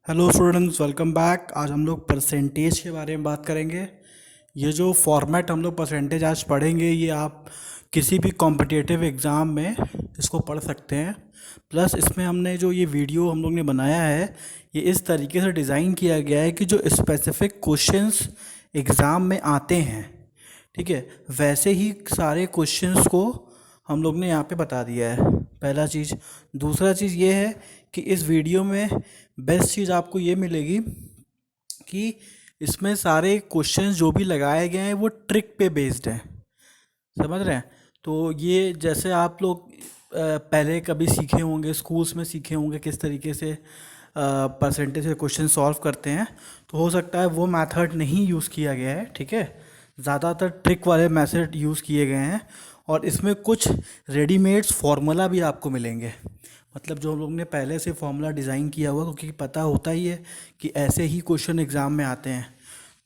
Hello students, welcome back. आज हम लोग परसेंटेज के बारे में बात करेंगे। ये जो फॉर्मेट हम लोग परसेंटेज आज पढ़ेंगे, ये आप किसी भी कॉम्पिटिटिव एग्ज़ाम में इसको पढ़ सकते हैं। प्लस इसमें हमने जो ये वीडियो हम लोग ने बनाया है, ये इस तरीके से डिज़ाइन किया गया है कि जो स्पेसिफिक क्वेश्चंस एग्ज़ाम में आते हैं, ठीक है, वैसे ही सारे क्वेश्चंस को हम लोग ने यहाँ पे बता दिया है। पहला चीज़। दूसरा चीज़ ये है कि इस वीडियो में बेस्ट चीज़ आपको ये मिलेगी कि इसमें सारे क्वेश्चंस जो भी लगाए गए हैं वो ट्रिक पे बेस्ड हैं। समझ रहे हैं? तो ये जैसे आप लोग पहले कभी सीखे होंगे, स्कूल्स में सीखे होंगे किस तरीके से परसेंटेज के क्वेश्चन सॉल्व करते हैं, तो हो सकता है वो मेथड नहीं यूज़ किया गया है, ठीक है। ज़्यादातर ट्रिक वाले मेथड यूज़ किए गए हैं और इसमें कुछ रेडीमेड्स फार्मूला भी आपको मिलेंगे। मतलब जो हम लोग ने पहले से फार्मूला डिज़ाइन किया हुआ, क्योंकि पता होता ही है कि ऐसे ही क्वेश्चन एग्ज़ाम में आते हैं,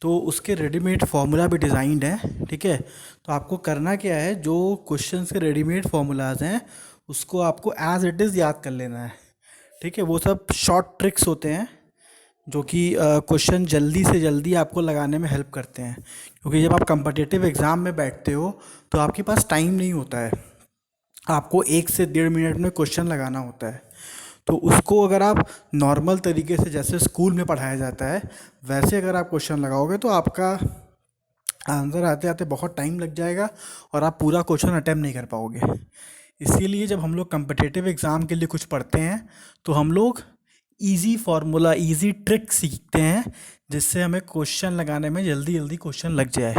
तो उसके रेडीमेड फार्मूला भी डिज़ाइंड है, ठीक है। तो आपको करना क्या है, जो क्वेश्चंस के रेडीमेड फार्मूलाज हैं उसको आपको एज इट इज़ याद कर लेना है, ठीक है। वो सब शॉर्ट ट्रिक्स होते हैं जो कि क्वेश्चन जल्दी से जल्दी आपको लगाने में हेल्प करते हैं। क्योंकि जब आप कम्पिटिटिव एग्ज़ाम में बैठते हो तो आपके पास टाइम नहीं होता है, आपको 1 से 1.5 मिनट में क्वेश्चन लगाना होता है। तो उसको अगर आप नॉर्मल तरीके से, जैसे स्कूल में पढ़ाया जाता है, वैसे अगर आप क्वेश्चन लगाओगे तो आपका आंसर आते आते बहुत टाइम लग जाएगा और आप पूरा क्वेश्चन अटेम्प्ट नहीं कर पाओगे। इसीलिए जब हम लोग कम्पिटिटिव एग्ज़ाम के लिए कुछ पढ़ते हैं तो हम लोग इजी फार्मूला, इजी ट्रिक सीखते हैं, जिससे हमें क्वेश्चन लगाने में जल्दी जल्दी क्वेश्चन लग जाए,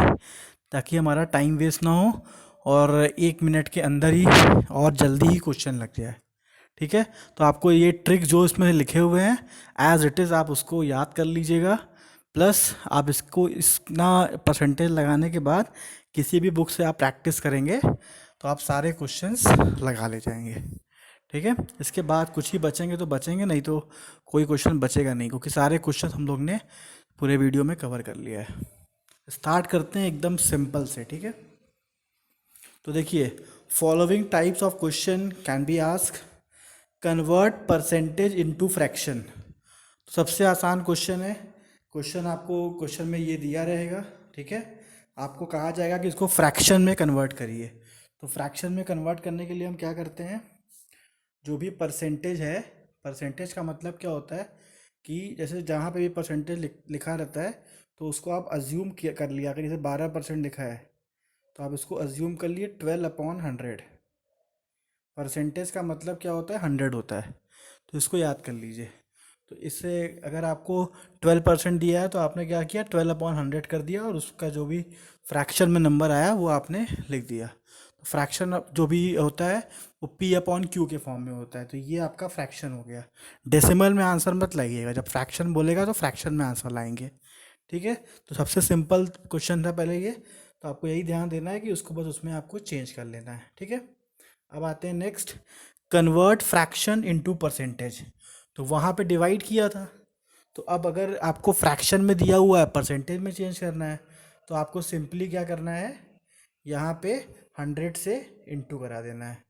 ताकि हमारा टाइम वेस्ट ना हो और 1 मिनट के अंदर ही और जल्दी ही क्वेश्चन लग जाए, ठीक है। तो आपको ये ट्रिक जो इसमें लिखे हुए हैं एज इट इज़ आप उसको याद कर लीजिएगा। प्लस आप इसको इतना परसेंटेज लगाने के बाद किसी भी बुक से आप प्रैक्टिस करेंगे तो आप सारे क्वेश्चंस लगा ले जाएंगे, ठीक है। इसके बाद कुछ ही बचेंगे तो बचेंगे, नहीं तो कोई क्वेश्चन बचेगा नहीं, क्योंकि सारे क्वेश्चन हम लोग ने पूरे वीडियो में कवर कर लिया है। स्टार्ट करते हैं एकदम सिंपल से, ठीक है। तो देखिए, following types of question can be ask. Convert percentage into fraction. सबसे आसान क्वेश्चन है। क्वेश्चन आपको क्वेश्चन में ये दिया रहेगा, ठीक है। आपको कहा जाएगा कि इसको फ्रैक्शन में कन्वर्ट करिए। तो फ्रैक्शन में कन्वर्ट करने के लिए हम क्या करते हैं, जो भी परसेंटेज है, परसेंटेज का मतलब क्या होता है कि जैसे जहाँ पे भी परसेंटेज लिखा रहता है तो उसको आप अज्यूम किया कर लिया, अगर जैसे 12% लिखा है तो आप इसको अज्यूम कर लिए 12/100। परसेंटेज का मतलब क्या होता है, 100 होता है, तो इसको याद कर लीजिए। तो इससे अगर आपको 12% दिया है तो आपने क्या किया, 12/100 कर दिया और उसका जो भी फ्रैक्शन में नंबर आया वो आपने लिख दिया। तो फ्रैक्शन जो भी होता है वो P/Q के फॉर्म में होता है, तो ये आपका फ्रैक्शन हो गया। डेसिमल में आंसर मत लाइएगा, जब फ्रैक्शन बोलेगा तो फ्रैक्शन में आंसर लाएंगे, ठीक है। तो सबसे सिंपल क्वेश्चन था पहले ये, तो आपको यही ध्यान देना है कि उसको बस उसमें आपको चेंज कर लेना है, ठीक है। अब आते हैं next, convert fraction into percentage. तो वहाँ पे डिवाइड किया था, तो अब अगर आपको फ्रैक्शन में दिया हुआ है, परसेंटेज में चेंज करना है, तो आपको सिंपली क्या करना है, यहाँ पे 100 से इंटू करा देना है।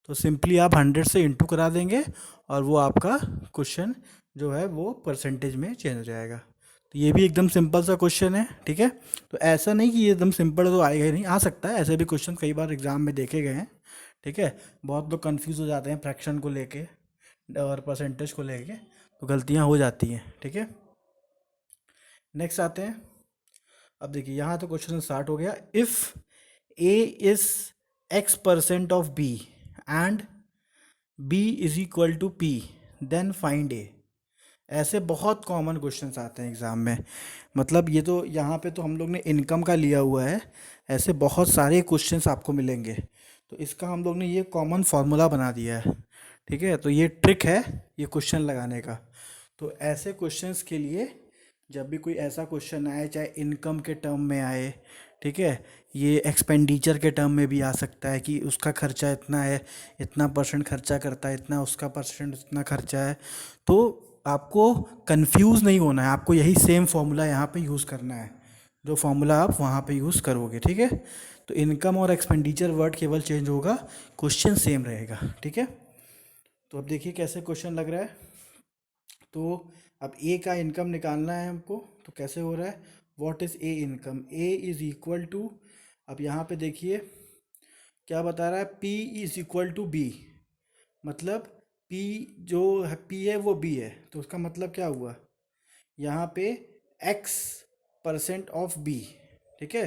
तो सिंपली आप 100 से इंटू करा देंगे और वो आपका क्वेश्चन जो है वो परसेंटेज में चेंज हो जाएगा। तो ये भी एकदम सिंपल सा क्वेश्चन है, ठीक है। तो ऐसा नहीं कि ये एकदम सिंपल तो आएगा ही नहीं, आ सकता है, ऐसे भी क्वेश्चन कई बार एग्जाम में देखे गए हैं, ठीक है। बहुत लोग कंफ्यूज हो जाते हैं फ्रैक्शन को लेके और परसेंटेज को लेके, तो गलतियां हो जाती हैं, ठीक है। नेक्स्ट आते हैं। अब देखिए, यहाँ तो क्वेश्चन स्टार्ट हो गया। If A is X% of B and B is equal to P, then find A. ऐसे बहुत कॉमन क्वेश्चंस आते हैं एग्ज़ाम में। मतलब ये तो यहाँ पे तो हम लोग ने इनकम का लिया हुआ है, ऐसे बहुत सारे क्वेश्चंस आपको मिलेंगे। तो इसका हम लोग ने ये कॉमन फार्मूला बना दिया है, ठीक है। तो ये ट्रिक है ये क्वेश्चन लगाने का। तो ऐसे क्वेश्चंस के लिए जब भी कोई ऐसा क्वेश्चन आए, चाहे इनकम के टर्म में आए, ठीक है, ये एक्सपेंडिचर के टर्म में भी आ सकता है कि उसका खर्चा इतना है, इतना परसेंट खर्चा करता है, इतना उसका परसेंट इतना खर्चा है, तो आपको कंफ्यूज नहीं होना है, आपको यही सेम फार्मूला यहाँ पे यूज़ करना है जो फार्मूला आप वहाँ पे यूज़ करोगे, ठीक है। तो इनकम और एक्सपेंडिचर वर्ड केवल चेंज होगा, क्वेश्चन सेम रहेगा, ठीक है। तो अब देखिए कैसे क्वेश्चन लग रहा है। तो अब ए का इनकम निकालना है हमको, तो कैसे हो रहा है, what is A income, A is equal to, अब यहाँ पे देखिए क्या बता रहा है, P is equal to B, मतलब पी जो है, पी है वो बी है, तो उसका मतलब क्या हुआ, यहाँ पे एक्स परसेंट ऑफ बी, ठीक है।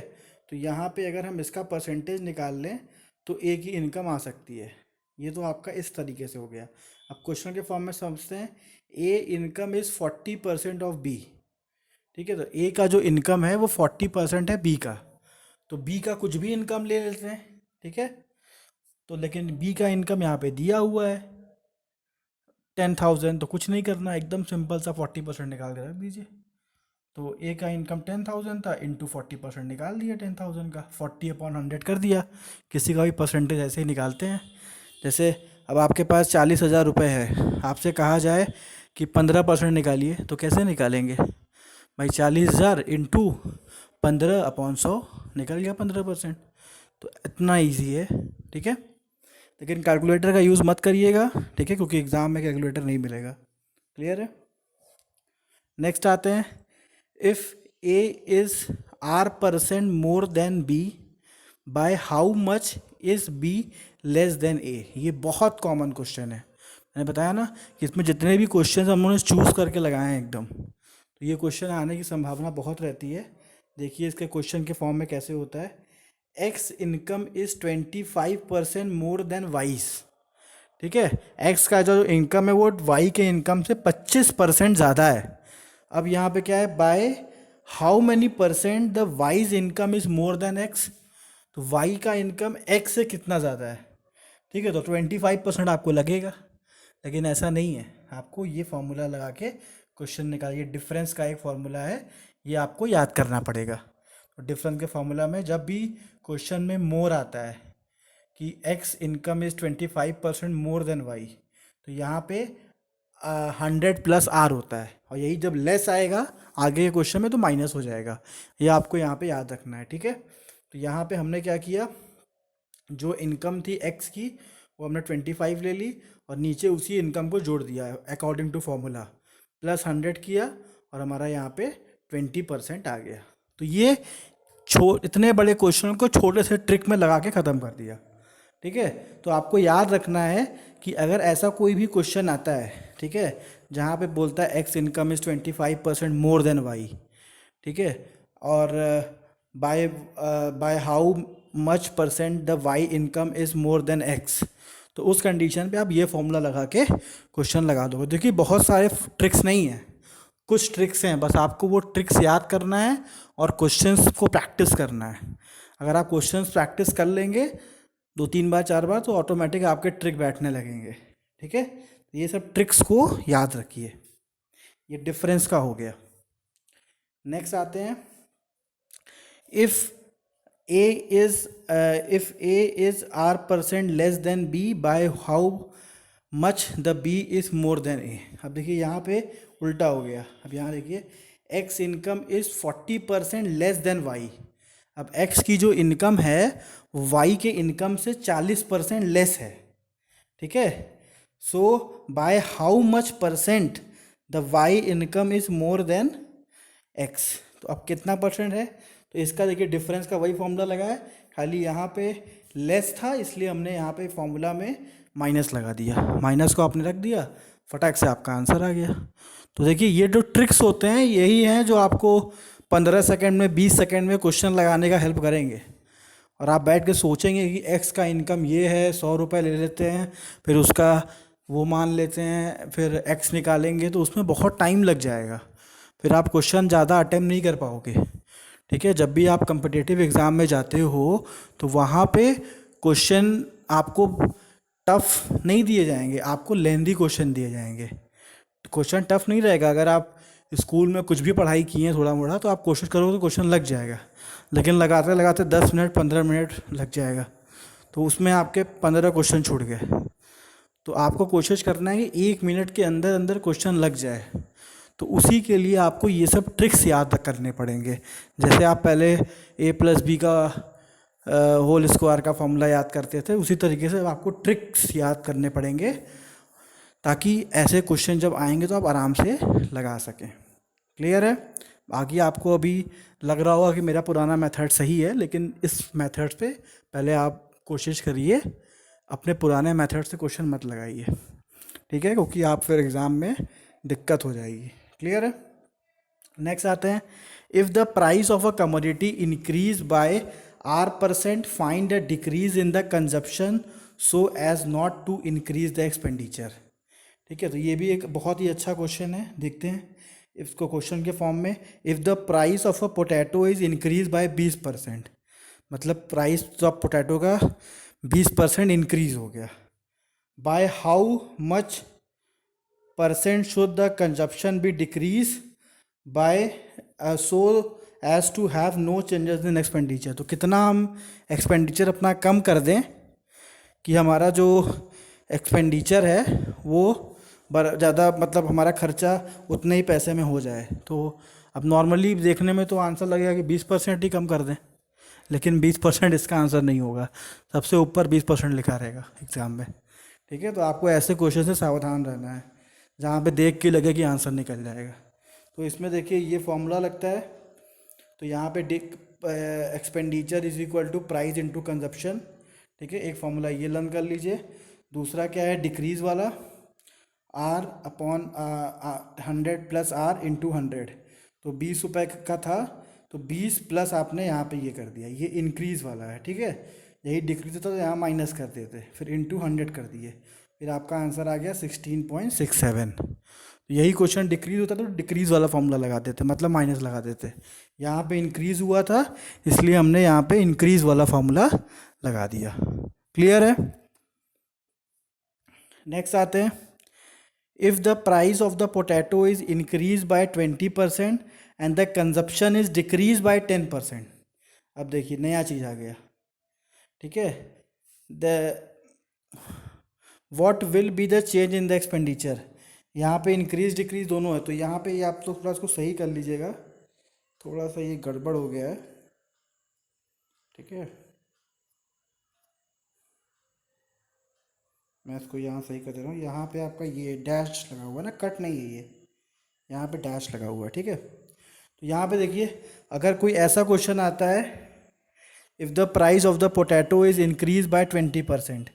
तो यहाँ पे अगर हम इसका परसेंटेज निकाल लें तो ए की इनकम आ सकती है। ये तो आपका इस तरीके से हो गया। अब क्वेश्चन के फॉर्म में समझते हैं, ए इनकम इज़ 40% ऑफ बी, ठीक है। तो ए का जो इनकम है वो 40% है बी का, तो बी का कुछ भी इनकम ले लेते हैं, ठीक है। तो लेकिन बी का इनकम यहाँ पे दिया हुआ है 10,000, तो कुछ नहीं करना, एकदम सिंपल सा 40% निकाल के रख दीजिए। तो ए का इनकम 10,000 था, इंटू 40% निकाल दिया 10,000 का, 40/100 कर दिया। किसी का भी परसेंटेज ऐसे ही निकालते हैं। जैसे अब आपके पास 40,000 रुपये है, आपसे कहा जाए कि 15% निकालिए, तो कैसे निकालेंगे भाई, 40,000 इंटू 15/100 निकल गया 15%। तो इतना ईजी है, ठीक है। लेकिन कैलकुलेटर का यूज़ मत करिएगा, ठीक है, क्योंकि एग्ज़ाम में कैलकुलेटर नहीं मिलेगा। क्लियर है। नेक्स्ट आते हैं, if A is R% more than B, by how much is B less than A. ये बहुत कॉमन क्वेश्चन है, मैंने बताया ना कि इसमें जितने भी क्वेश्चन हम उन्होंने चूज़ करके लगाए हैं एकदम, तो ये क्वेश्चन आने की संभावना बहुत रहती है। देखिए इसके क्वेश्चन के फॉर्म में कैसे होता है, X income is 25% more then wise, ठीक है। एक्स का जो इनकम है वो वाई के इनकम से 25% ज़्यादा है। अब यहाँ पे क्या है, by how many percent the wise income is more than X, तो वाई का इनकम एक्स से कितना ज़्यादा है, ठीक है। तो 25% आपको लगेगा, लेकिन ऐसा नहीं है, आपको ये फॉर्मूला लगा के क्वेश्चन निकालिए। डिफरेंस का एक फॉर्मूला है, ये आपको याद करना पड़ेगा। तो डिफरेंस के फॉर्मूला में जब भी क्वेश्चन में मोर आता है कि X income is 25% more than Y, तो यहाँ पे 100 प्लस आर होता है, और यही जब लेस आएगा आगे के क्वेश्चन में तो माइनस हो जाएगा। ये आपको यहाँ पे याद रखना है, ठीक है। तो यहाँ पे हमने क्या किया, जो इनकम थी एक्स की वो हमने 25 ले ली, और नीचे उसी इनकम को जोड़ दिया अकॉर्डिंग टू फॉर्मूला, प्लस 100 किया, और हमारा यहाँ पे 20% आ गया। तो ये इतने बड़े क्वेश्चन को छोटे से ट्रिक में लगा के ख़त्म कर दिया, ठीक है। तो आपको याद रखना है कि अगर ऐसा कोई भी क्वेश्चन आता है, ठीक है, जहाँ पे बोलता है X income is 25% more than Y, ठीक है, और by by how much percent the Y income is more than X, तो उस कंडीशन पे आप ये फॉर्मूला लगा के क्वेश्चन लगा दोगे। देखिए बहुत सारे ट्रिक्स नहीं हैं, कुछ ट्रिक्स हैं, बस आपको वो ट्रिक्स याद करना है और क्वेश्चंस को प्रैक्टिस करना है। अगर आप क्वेश्चंस प्रैक्टिस कर लेंगे 2-3 बार 4 बार, तो ऑटोमेटिक आपके ट्रिक बैठने लगेंगे, ठीक है। ये सब ट्रिक्स को याद रखिए। ये डिफरेंस का हो गया। नेक्स्ट आते हैं, if A is R% less than B bye how much the B is more then A। अब देखिए यहाँ पे उल्टा हो गया। अब यहाँ देखिए X income is 40% less than Y। अब X की जो इनकम है Y के इनकम से 40% लेस है, ठीक है। So by how much percent the Y income is more than X, तो अब कितना परसेंट है, तो इसका देखिए डिफरेंस का वही फॉर्मूला लगा है, खाली यहाँ पे लेस था इसलिए हमने यहाँ पे फॉर्मूला में माइनस लगा दिया, माइनस को आपने रख दिया, फटाक से आपका आंसर आ गया। तो देखिए ये जो ट्रिक्स होते हैं यही हैं जो आपको 15 सेकंड में 20 सेकंड में क्वेश्चन लगाने का हेल्प करेंगे। और आप बैठ के सोचेंगे कि एक्स का इनकम ये है, 100 रुपये ले लेते हैं, फिर उसका वो मान लेते हैं, फिर एक्स निकालेंगे, तो उसमें बहुत टाइम लग जाएगा, फिर आप क्वेश्चन ज़्यादा अटेम्प्ट नहीं कर पाओगे, ठीक है। जब भी आप कम्पिटिटिव एग्ज़ाम में जाते हो तो वहाँ पे क्वेश्चन आपको टफ नहीं दिए जाएंगे, आपको लेंदी क्वेश्चन दिए जाएंगे। तो क्वेश्चन टफ नहीं रहेगा, अगर आप स्कूल में कुछ भी पढ़ाई किए हैं थोड़ा मोड़ा तो आप कोशिश करोगे तो क्वेश्चन लग जाएगा, लेकिन लगाते लगाते 10 मिनट 15 मिनट लग जाएगा, तो उसमें आपके 15 क्वेश्चन छूट गए। तो आपको कोशिश करना है कि 1 मिनट के अंदर अंदर क्वेश्चन लग जाए, तो उसी के लिए आपको ये सब ट्रिक्स याद करने पड़ेंगे। जैसे आप पहले A+B का होल स्क्वायर का फॉर्मूला याद करते थे, उसी तरीके से आपको ट्रिक्स याद करने पड़ेंगे, ताकि ऐसे क्वेश्चन जब आएंगे तो आप आराम से लगा सकें। क्लियर है? बाकी आपको अभी लग रहा होगा कि मेरा पुराना मेथड सही है, लेकिन इस मेथड पे पहले आप कोशिश करिए, अपने पुराने मेथड से क्वेश्चन मत लगाइए, ठीक है? क्योंकि आप फिर एग्ज़ाम में दिक्कत हो जाएगी। क्लियर है? नेक्स्ट आते हैं, if the price of a commodity increase by R%, find a decrease in the consumption so as not to increase the expenditure. ठीक है, तो ये भी एक बहुत ही अच्छा क्वेश्चन है। देखते हैं इसको क्वेश्चन के फॉर्म में। If the price of a potato is increase by 20%, मतलब प्राइस ऑफ पोटैटो का 20% इंक्रीज हो गया, by how much percent should the consumption be decrease by so as to have no changes in expenditure. तो कितना हम expenditure अपना कम कर दें कि हमारा जो एक्सपेंडिचर है वो ज़्यादा, मतलब हमारा खर्चा उतने ही पैसे में हो जाए। तो अब नॉर्मली देखने में तो आंसर लगेगा कि 20% ही कम कर दें, लेकिन 20% इसका आंसर नहीं होगा। सबसे ऊपर 20% लिखा रहेगा एग्ज़ाम में। ठीक है, तो आपको ऐसे क्वेश्चन से सावधान रहना है जहाँ पे देख के लगे कि आंसर निकल जाएगा। तो इसमें देखिए ये फॉर्मूला लगता है, तो यहाँ पे expenditure is equal to price into consumption. ठीक है, एक फॉर्मूला ये लर्न कर लीजिए। दूसरा क्या है, डिक्रीज वाला, R upon 100 plus R into 100। तो 20 रुपये का था तो 20 प्लस आपने यहाँ पे ये कर दिया, ये इंक्रीज़ वाला है। ठीक है, यही डिक्रीज होता तो यहाँ माइनस कर देते, फिर इंटू 100 कर दिए, फिर आपका आंसर आ गया 16.67। तो यही क्वेश्चन डिक्रीज होता तो डिक्रीज वाला फॉर्मूला लगा देते, मतलब माइनस लगा देते। यहाँ पे इंक्रीज हुआ था इसलिए हमने यहाँ पे इंक्रीज वाला फॉर्मूला लगा दिया। क्लियर है? नेक्स्ट आते हैं, if the price of the potato is increase by 20% and the consumption is decrease by 10%। अब देखिए नया चीज़ आ गया। ठीक है, the what will be the change in the expenditure. यहाँ पे इंक्रीज डिक्रीज दोनों है, तो यहाँ पे ये आप तो थोड़ा इसको सही कर लीजिएगा, थोड़ा सा ये गड़बड़ हो गया है। ठीक है, मैं इसको यहाँ सही कर दे रहा हूँ। यहाँ पे आपका ये डैश लगा हुआ है ना, कट नहीं है ये, यहाँ पे डैश लगा हुआ है। ठीक है, तो यहाँ पे देखिए अगर कोई ऐसा क्वेश्चन आता है, if the price of the potato is increase by 20%,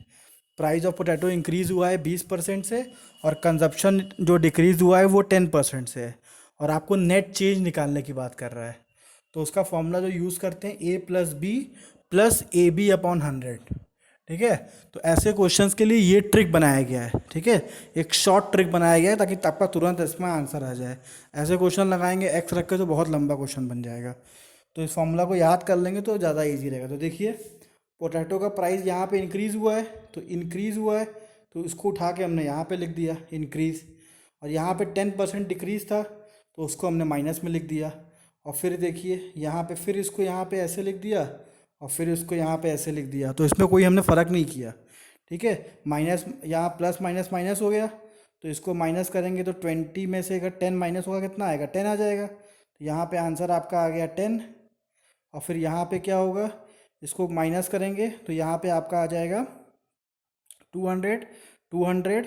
price of potato increase हुआ है 20% से और कंजप्शन जो डिक्रीज़ हुआ है वो 10% से है, और आपको नेट चेंज निकालने की बात कर रहा है, तो उसका फॉर्मूला जो यूज़ करते हैं A plus B plus A B upon 100। ठीक है, तो ऐसे क्वेश्चंस के लिए ये ट्रिक बनाया गया है। ठीक है, एक शॉर्ट ट्रिक बनाया गया है ताकि आपका तुरंत इसमें आंसर आ जाए। ऐसे क्वेश्चन लगाएंगे एक्स रख के तो बहुत लंबा क्वेश्चन बन जाएगा, तो इस फॉर्मूला को याद कर लेंगे तो ज़्यादा ईजी रहेगा। तो देखिए पोटैटो का प्राइस यहाँ पे इंक्रीज़ हुआ है, तो इंक्रीज़ हुआ है तो इसको उठा के हमने यहाँ पे लिख दिया इंक्रीज़, और यहाँ पे 10% डिक्रीज़ था तो उसको हमने माइनस में लिख दिया। और फिर देखिए यहाँ पे फिर इसको यहाँ पे ऐसे लिख दिया और फिर इसको यहाँ पे ऐसे लिख दिया, तो इसमें कोई हमने फ़र्क नहीं किया। ठीक है, माइनस यहाँ प्लस माइनस माइनस हो गया, तो इसको माइनस करेंगे तो 20 में से अगर 10 माइनस होगा कितना आएगा, 10 आ जाएगा। तो यहाँ पे आंसर आपका आ गया 10। और फिर यहाँ पे क्या होगा, इसको माइनस करेंगे तो यहाँ पे आपका आ जाएगा 200, 200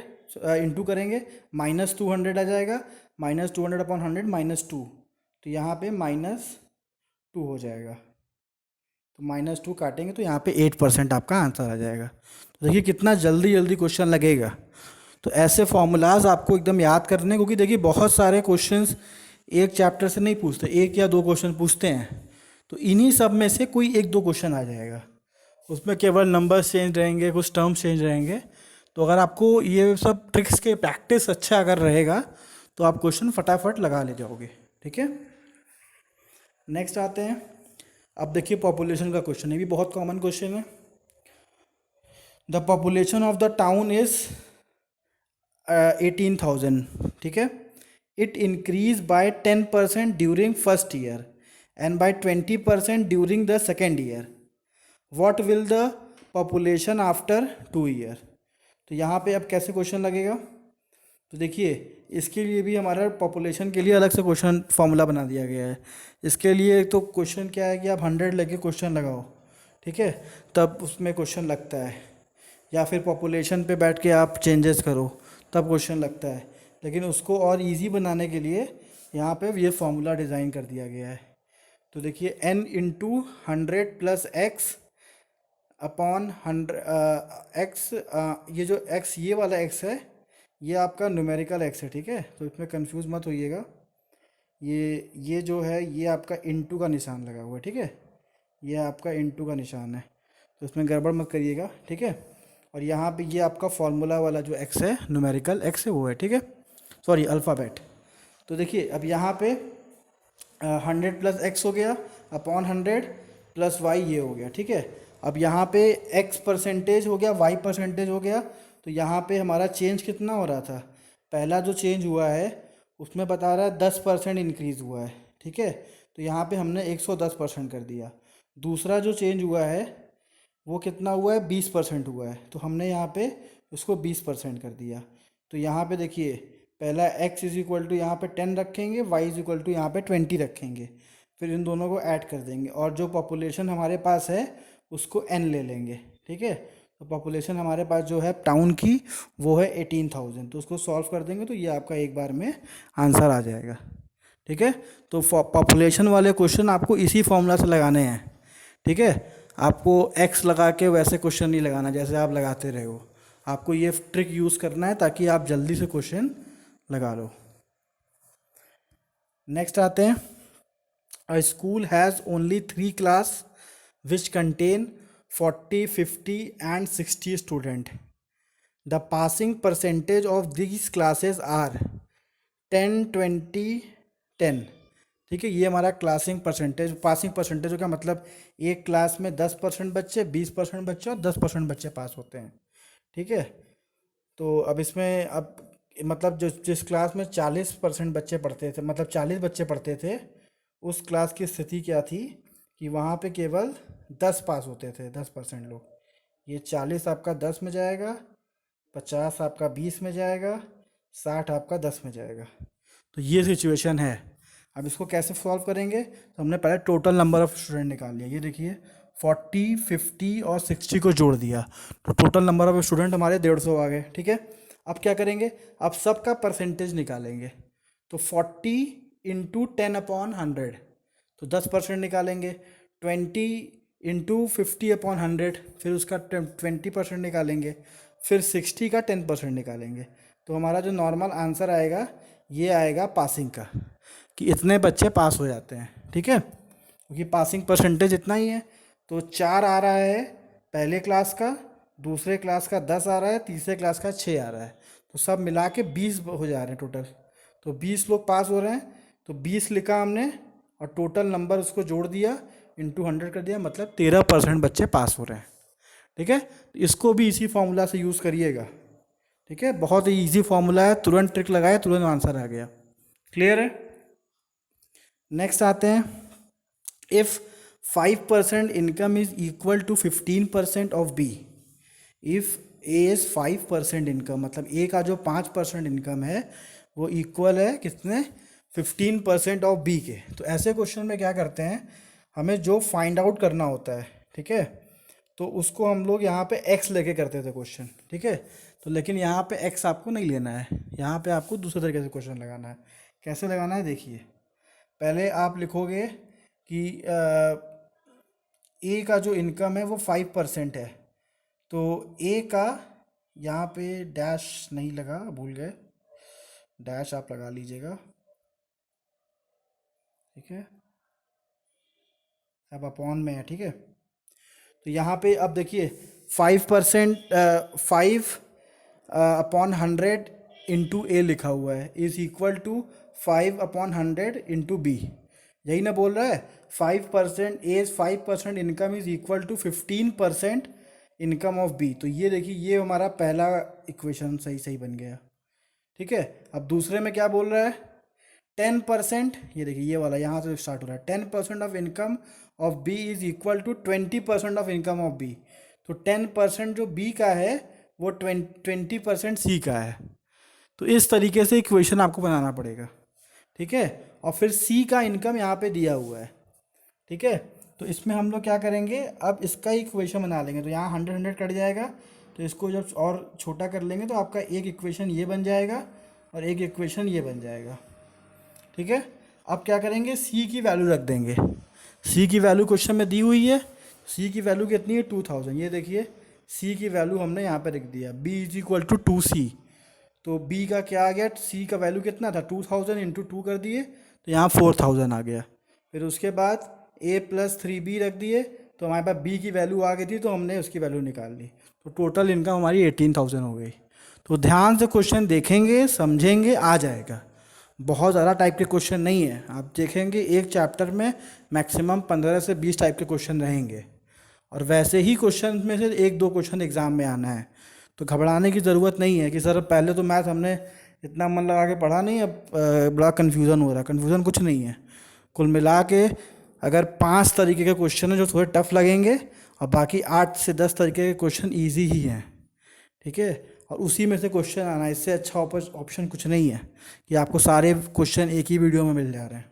इंटू करेंगे -200 आ जाएगा, -200 अपॉन 100 -2, तो यहाँ पे -2 हो जाएगा। तो -2 काटेंगे तो यहाँ पे 8% आपका आंसर आ जाएगा। तो देखिए कितना जल्दी जल्दी क्वेश्चन लगेगा। तो ऐसे फॉर्मूलाज आपको एकदम याद करने, क्योंकि देखिए बहुत सारे क्वेश्चंस एक चैप्टर से नहीं पूछते, एक या दो क्वेश्चन पूछते हैं, तो इन्हीं सब में से कोई एक दो क्वेश्चन आ जाएगा, उसमें केवल नंबर्स चेंज रहेंगे, कुछ टर्म्स चेंज रहेंगे। तो अगर आपको ये सब ट्रिक्स के प्रैक्टिस अच्छा अगर रहेगा तो आप क्वेश्चन फटाफट लगा ले जाओगे। ठीक है, नेक्स्ट आते हैं। अब देखिए पॉपुलेशन का क्वेश्चन, ये भी बहुत कॉमन क्वेश्चन है। The population of the town is 18,000। ठीक है, it increase by 10% during first year and by 20% during the second year. What will the population after 2 year. तो यहाँ पे अब कैसे क्वेश्चन लगेगा, तो देखिए इसके लिए भी हमारा पॉपुलेशन के लिए अलग से क्वेश्चन फॉर्मूला बना दिया गया है। इसके लिए तो क्वेश्चन क्या है कि आप 100 लेके क्वेश्चन लगाओ, ठीक है, तब उसमें क्वेश्चन लगता है, या फिर पॉपुलेशन पे बैठ के आप चेंजेस करो तब क्वेश्चन लगता है। लेकिन उसको और इजी बनाने के लिए यहाँ पे ये फॉर्मूला डिज़ाइन कर दिया गया है। तो देखिए n into 100 plus x upon 100 x, ये जो x ये वाला x है ये आपका न्यूमेरिकल x है, ठीक है, तो इसमें कंफ्यूज मत होइएगा। ये जो है ये आपका इंटू का निशान लगा हुआ है, ठीक है, ये आपका इंटू का निशान है, तो इसमें गड़बड़ मत करिएगा, ठीक है। और यहाँ पे ये आपका फॉर्मूला वाला जो x है, न्यूमेरिकल x है वो है, ठीक है, सॉरी अल्फ़ाबेट। तो देखिए अब यहाँ पे 100 प्लस एक्स हो गया अपॉन 100 प्लस वाई ये हो गया, ठीक है। अब यहाँ पे x परसेंटेज हो गया, y परसेंटेज हो गया, तो यहाँ पे हमारा चेंज कितना हो रहा था, पहला जो चेंज हुआ है उसमें बता रहा है 10% इंक्रीज़ हुआ है, ठीक है, तो यहाँ पे हमने 110% कर दिया। दूसरा जो चेंज हुआ है वो कितना हुआ है, 20% हुआ है, तो हमने यहाँ पे उसको 20% कर दिया। तो यहाँ पे देखिए पहला x इज इक्वल टू यहाँ पे 10 रखेंगे, y इज इक्वल टू यहाँ पे 20 रखेंगे, फिर इन दोनों को ऐड कर देंगे और जो पॉपुलेशन हमारे पास है उसको n ले लेंगे, ठीक है। तो पॉपुलेशन हमारे पास जो है टाउन की वो है 18,000, तो उसको सॉल्व कर देंगे तो ये आपका एक बार में आंसर आ जाएगा, ठीक है। तो पॉपुलेशन वाले क्वेश्चन आपको इसी फॉर्मूला से लगाने हैं, ठीक है। आपको x लगा के वैसे क्वेश्चन नहीं लगाना जैसे आप लगाते रहे हो, आपको ये ट्रिक यूज़ करना है ताकि आप जल्दी से क्वेश्चन लगा लो। नेक्स्ट आते हैं, a school has only 3 class which contain 40, 50 and 60 student. The passing percentage of these classes are 10, 20, 10, ठीक है। ये हमारा क्लासिंग परसेंटेज, पासिंग परसेंटेज का मतलब एक क्लास में 10% बच्चे, 20% बच्चे और 10% बच्चे पास होते हैं, ठीक है। तो अब इसमें अब मतलब जो जिस क्लास में 40% बच्चे पढ़ते थे, मतलब 40 बच्चे पढ़ते थे, उस क्लास की स्थिति क्या थी कि वहाँ पे केवल 10 पास होते थे, 10% लोग। ये 40 आपका 10 में जाएगा, 50 आपका 20 में जाएगा, 60 आपका 10 में जाएगा। तो ये सिचुएशन है। अब इसको कैसे सॉल्व करेंगे, तो हमने पहले टोटल नंबर ऑफ़ स्टूडेंट निकाल लिया। ये देखिए 40, 50 और 60 को जोड़ दिया तो टोटल नंबर ऑफ़ स्टूडेंट हमारे 150 आ गए, ठीक है। अब क्या करेंगे, अब सबका परसेंटेज निकालेंगे। तो 40 इंटू 10 अपॉन 100, तो 10% निकालेंगे। 20 इंटू 50 अपॉन 100, फिर उसका 20% निकालेंगे। फिर 60 का 10% निकालेंगे। तो हमारा जो नॉर्मल आंसर आएगा ये आएगा पासिंग का, कि इतने बच्चे पास हो जाते हैं, ठीक है, क्योंकि पासिंग परसेंटेज इतना ही है। तो 4 आ रहा है पहले क्लास का, दूसरे क्लास का 10 आ रहा है, तीसरे क्लास का 6 आ रहा है, तो सब मिला के 20 हो जा रहे हैं टोटल। तो 20 लोग पास हो रहे हैं, तो 20 लिखा हमने और टोटल नंबर उसको जोड़ दिया, इंटू 100 कर दिया, मतलब 13% बच्चे पास हो रहे हैं, ठीक है। तो इसको भी इसी फॉर्मूला से यूज़ करिएगा, ठीक है, बहुत ही ईजी फॉर्मूला है, तुरंत ट्रिक लगाए तुरंत आंसर आ गया। क्लियर है। नेक्स्ट आते हैं, if 5% income is equal to 15% of B, if A is 5% income, मतलब ए का जो 5% इनकम है वो इक्वल है कितने, 15% ऑफ बी के। तो ऐसे क्वेश्चन में क्या करते हैं, हमें जो फाइंड आउट करना होता है, ठीक है, तो उसको हम लोग यहाँ पे x लेके करते थे क्वेश्चन, ठीक है। तो लेकिन यहाँ पे x आपको नहीं लेना है, यहाँ पे आपको दूसरे तरीके से क्वेश्चन लगाना है। कैसे लगाना है देखिए, पहले आप लिखोगे कि ए का जो इनकम है वो 5% है, तो ए का यहाँ पे डैश नहीं लगा, भूल गए, डैश आप लगा लीजिएगा, ठीक है, अब अपॉन में है, ठीक है। तो यहाँ पे अब देखिए 5%, 5 अपॉन 100 इंटू ए लिखा हुआ है, is equal to 5 upon 100 into B, यही ना बोल रहा है। 5% as 5% income is equal to 15% income of B. तो ये देखिए ये हमारा पहला इक्वेशन सही सही बन गया, ठीक है। अब दूसरे में क्या बोल रहा है, 10%, ये देखिए ये वाला यहाँ से स्टार्ट हो रहा है, 10% of income of B is equal to 20% of income of B. तो 10% जो बी का है वो 20% सी का है। तो इस तरीके से इक्वेशन आपको बनाना पड़ेगा, ठीक है। और फिर सी का इनकम यहाँ पे दिया हुआ है, ठीक है। तो इसमें हम लोग क्या करेंगे, अब इसका इक्वेशन बना लेंगे। तो यहाँ 100 100 कट जाएगा, तो इसको जब और छोटा कर लेंगे तो आपका एक इक्वेशन ये बन जाएगा और एक इक्वेशन ये बन जाएगा। ठीक है, अब क्या करेंगे, सी की वैल्यू रख देंगे। सी की वैल्यू क्वेश्चन में दी हुई है, सी की वैल्यू कितनी है 2000। ये देखिए सी की वैल्यू हमने यहाँ पे रख दिया, B is equal to 2c। तो बी का क्या आ गया, सी का वैल्यू कितना था 2000 इंटू 2 कर दिए तो यहाँ 4000 आ गया। फिर उसके बाद a प्लस 3b रख दिए तो हमारे पास b की वैल्यू आ गई थी, तो हमने उसकी वैल्यू निकाल ली, तो टोटल इनकम हमारी 18000 हो गई। तो ध्यान से क्वेश्चन देखेंगे, समझेंगे, आ जाएगा। बहुत ज़्यादा टाइप के क्वेश्चन नहीं है, आप देखेंगे एक चैप्टर में मैक्सिमम 15 से 20 टाइप के क्वेश्चन रहेंगे, और वैसे ही क्वेश्चन में से एक दो क्वेश्चन एग्ज़ाम में आना है। तो घबराने की ज़रूरत नहीं है कि सर पहले तो मैथ हमने इतना मन लगा के पढ़ा नहीं, अब बड़ा कन्फ्यूज़न हो रहा है। कन्फ्यूज़न कुछ नहीं है, कुल मिला के अगर 5 तरीके के क्वेश्चन हैं जो थोड़े टफ लगेंगे और बाकी 8 से 10 तरीके के क्वेश्चन ईजी ही हैं। ठीक है, और उसी में से क्वेश्चन आना, इससे अच्छा ऑप्शन कुछ नहीं है कि आपको सारे क्वेश्चन एक ही वीडियो में मिल जा रहे हैं।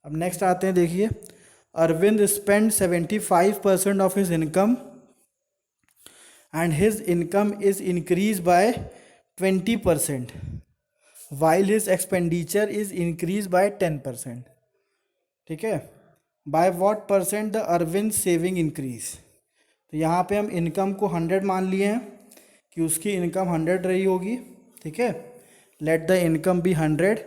अब नेक्स्ट आते हैं, देखिए Arvind spend 75% of his income and his income is increased by 20% while his expenditure is increased by 10%. ठीक है, by what percent the Arvind saving increase? तो यहाँ पे हम इनकम को 100 मान लिए हैं कि उसकी इनकम 100 रही होगी। ठीक है, let the income be 100,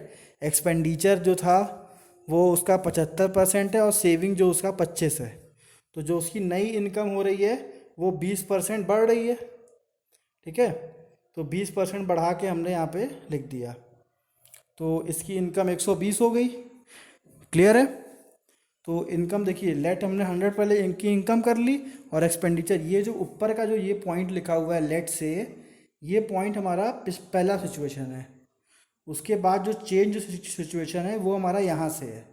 expenditure जो था वो उसका 75% है और सेविंग जो उसका 25 है। तो जो उसकी नई इनकम हो रही है वो 20% बढ़ रही है। ठीक है, तो 20% बढ़ा के हमने यहाँ पे लिख दिया, तो इसकी इनकम 120 हो गई। क्लियर है, तो इनकम देखिए, लेट हमने 100 पहले इनकी इनकम कर ली, और एक्सपेंडिचर ये जो ऊपर का जो ये पॉइंट लिखा हुआ है लेट से, ये पॉइंट हमारा पहला सिचुएशन है। उसके बाद जो चेंज सिचुएशन है वो हमारा यहाँ से है,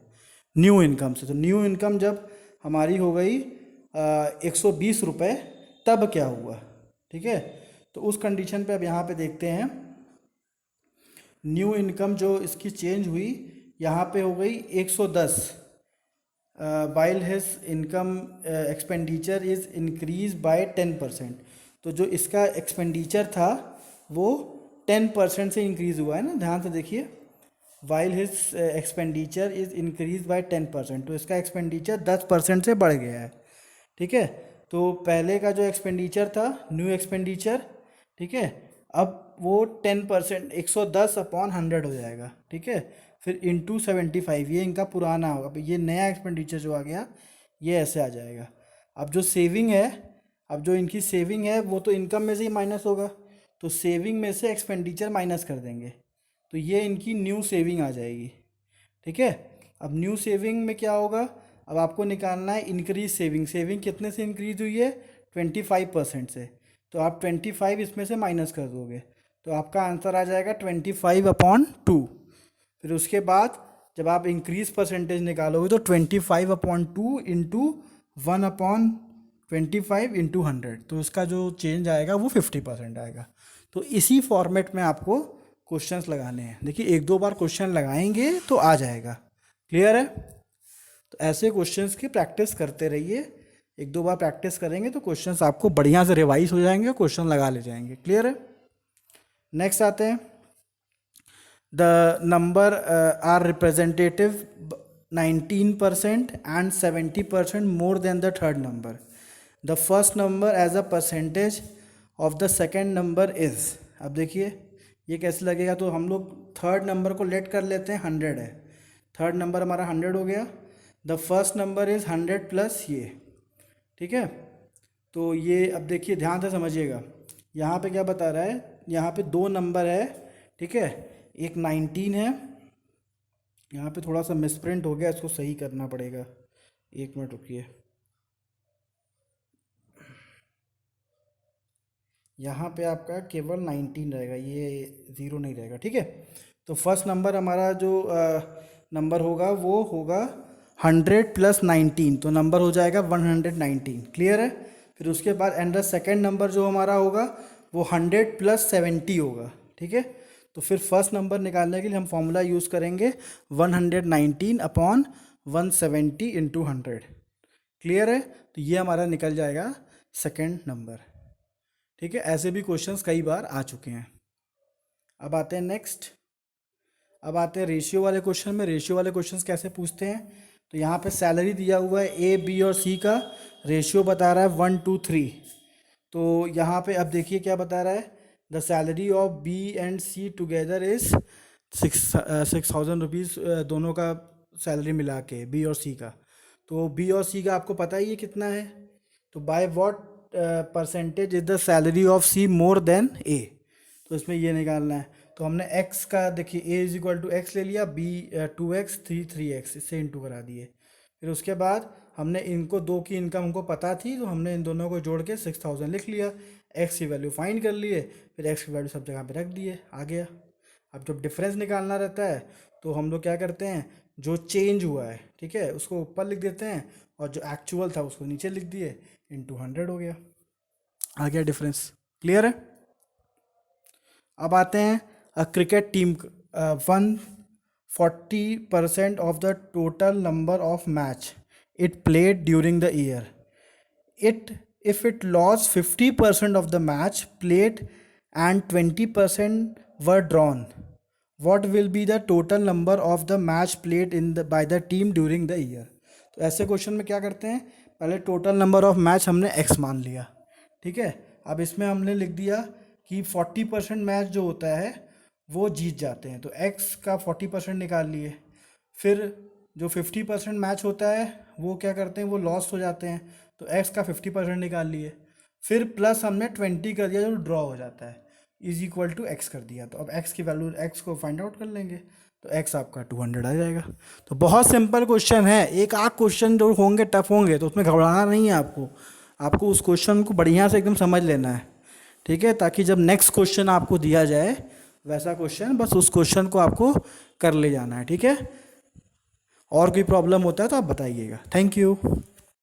न्यू इनकम से। तो न्यू इनकम जब हमारी हो गई 120 रुपये, तब क्या हुआ। ठीक है, तो उस कंडीशन पे अब यहाँ पे देखते हैं, न्यू इनकम जो इसकी चेंज हुई यहाँ पे हो गई 110, while his income expenditure is increase by 10%। तो जो इसका एक्सपेंडिचर था वो 10% से इंक्रीज़ हुआ है ना, ध्यान से देखिए, while his expenditure is increase by 10%, तो इसका एक्सपेंडिचर 10% से बढ़ गया है। ठीक है, तो पहले का जो एक्सपेंडिचर था न्यू एक्सपेंडिचर, ठीक है, अब वो 10% 110 अपॉन 100 हो जाएगा। ठीक है, फिर इंटू 75, ये इनका पुराना होगा। अब ये नया एक्सपेंडिचर जो आ गया ये ऐसे आ जाएगा। अब जो सेविंग है, अब जो इनकी सेविंग है वो तो इनकम में से ही माइनस होगा, तो सेविंग में से एक्सपेंडिचर माइनस कर देंगे, तो ये इनकी न्यू सेविंग आ जाएगी। ठीक है, अब न्यू सेविंग में क्या होगा, अब आपको निकालना है इंक्रीज सेविंग। सेविंग कितने से इंक्रीज हुई है, 25% से, तो आप 25 इसमें से माइनस कर दोगे, तो आपका आंसर आ जाएगा 25/2। फिर उसके बाद जब आप इंक्रीज परसेंटेज निकालोगे तो 25/2 इंटू 1/25 इंटू 100, तो उसका जो चेंज आएगा वो 50% आएगा। तो इसी फॉर्मेट में आपको क्वेश्चंस लगाने हैं। देखिए एक दो बार क्वेश्चन लगाएंगे तो आ जाएगा। क्लियर है, तो ऐसे क्वेश्चंस की प्रैक्टिस करते रहिए, एक दो बार प्रैक्टिस करेंगे तो क्वेश्चंस आपको बढ़िया से रिवाइज हो जाएंगे, क्वेश्चन लगा ले जाएंगे। क्लियर है, नेक्स्ट आते हैं, the number are representative 19% and 70% more than the third number. The first number as a percentage of the second number is, अब देखिए ये कैसे लगेगा, तो हम लोग थर्ड नंबर को लेट कर लेते हैं, 100 है, थर्ड नंबर हमारा 100 हो गया। The first number is 100 plus ये। ठीक है, तो ये अब देखिए ध्यान से समझिएगा, यहाँ पे क्या बता रहा है, यहाँ पे दो नंबर है। ठीक है, एक 19 है, यहाँ पे थोड़ा सा मिसप्रिंट हो गया, इसको सही करना पड़ेगा, एक मिनट रुकिए। यहाँ पे आपका केवल 19 रहेगा, ये 0 नहीं रहेगा। ठीक है, तो फर्स्ट नंबर हमारा जो नंबर होगा वो होगा 100 प्लस 19, तो नंबर हो जाएगा 119। क्लियर है, फिर उसके बाद एंड द सेकेंड नंबर जो हमारा होगा वो 100 प्लस 70 होगा। ठीक है, तो फिर फर्स्ट नंबर निकालने के लिए हम फॉर्मूला यूज़ करेंगे 119/170 इंटू 100। क्लियर है, तो ये हमारा निकल जाएगा सेकेंड नंबर। ठीक है, ऐसे भी क्वेश्चंस कई बार आ चुके हैं। अब आते हैं नेक्स्ट, अब आते हैं रेशियो वाले क्वेश्चन में। रेशियो वाले क्वेश्चंस कैसे पूछते हैं, तो यहाँ पे सैलरी दिया हुआ है, ए बी और सी का रेशियो बता रहा है 1:3। तो यहाँ पे अब देखिए क्या बता रहा है, the salary of B and C together is 6,000 rupees, दोनों का सैलरी मिला के बी और सी का। तो बी और सी का आपको पता ही है कितना है, तो by what percentage is the salary of C more than A, तो इसमें ये निकालना है। तो हमने x का देखिए a is equal to X ले लिया, b 2x 3x, इससे इंटू करा दिए। फिर उसके बाद हमने इनको दो की इनकम हमको पता थी, तो हमने इन दोनों को जोड़ के 6,000 लिख लिया, x की वैल्यू फाइंड कर लिए, फिर x की वैल्यू सब जगह पे रख दिए, आ गया। अब जब डिफरेंस निकालना रहता है तो हम लोग क्या करते हैं, जो चेंज हुआ है, ठीक है, उसको ऊपर लिख देते हैं, और जो एक्चुअल था उसको नीचे लिख दिए, इंटू 100 हो गया, आ गया डिफरेंस। क्लियर है। अब आते हैं a cricket team 140% of the total number of match it played during the year, it if it lost 50% of the match played and 20% were drawn, what will be the total number of the match played in the by the team during the year। तो ऐसे question में क्या करते हैं, पहले total number of match हमने x मान लिया, ठीक है। अब इसमें हमने लिख दिया कि 40% मैच जो होता है वो जीत जाते हैं, तो x का 40% निकाल लिए। फिर जो 50% मैच होता है वो क्या करते हैं, वो लॉस हो जाते हैं, तो x का 50% निकाल लिए। फिर प्लस हमने 20 कर दिया जो ड्रॉ हो जाता है, इज इक्वल टू x कर दिया। तो अब x की वैल्यू, x को फाइंड आउट कर लेंगे, तो x आपका 200 आ जाएगा। तो बहुत सिंपल क्वेश्चन है। एक आध क्वेश्चन जो होंगे टफ होंगे तो उसमें घबराना नहीं है आपको, आपको उस क्वेश्चन को बढ़िया से एकदम समझ लेना है, ठीक है, ताकि जब नेक्स्ट क्वेश्चन आपको दिया जाए वैसा क्वेश्चन, बस उस क्वेश्चन को आपको कर ले जाना है, ठीक है। और कोई प्रॉब्लम होता है तो आप बताइएगा। Thank you.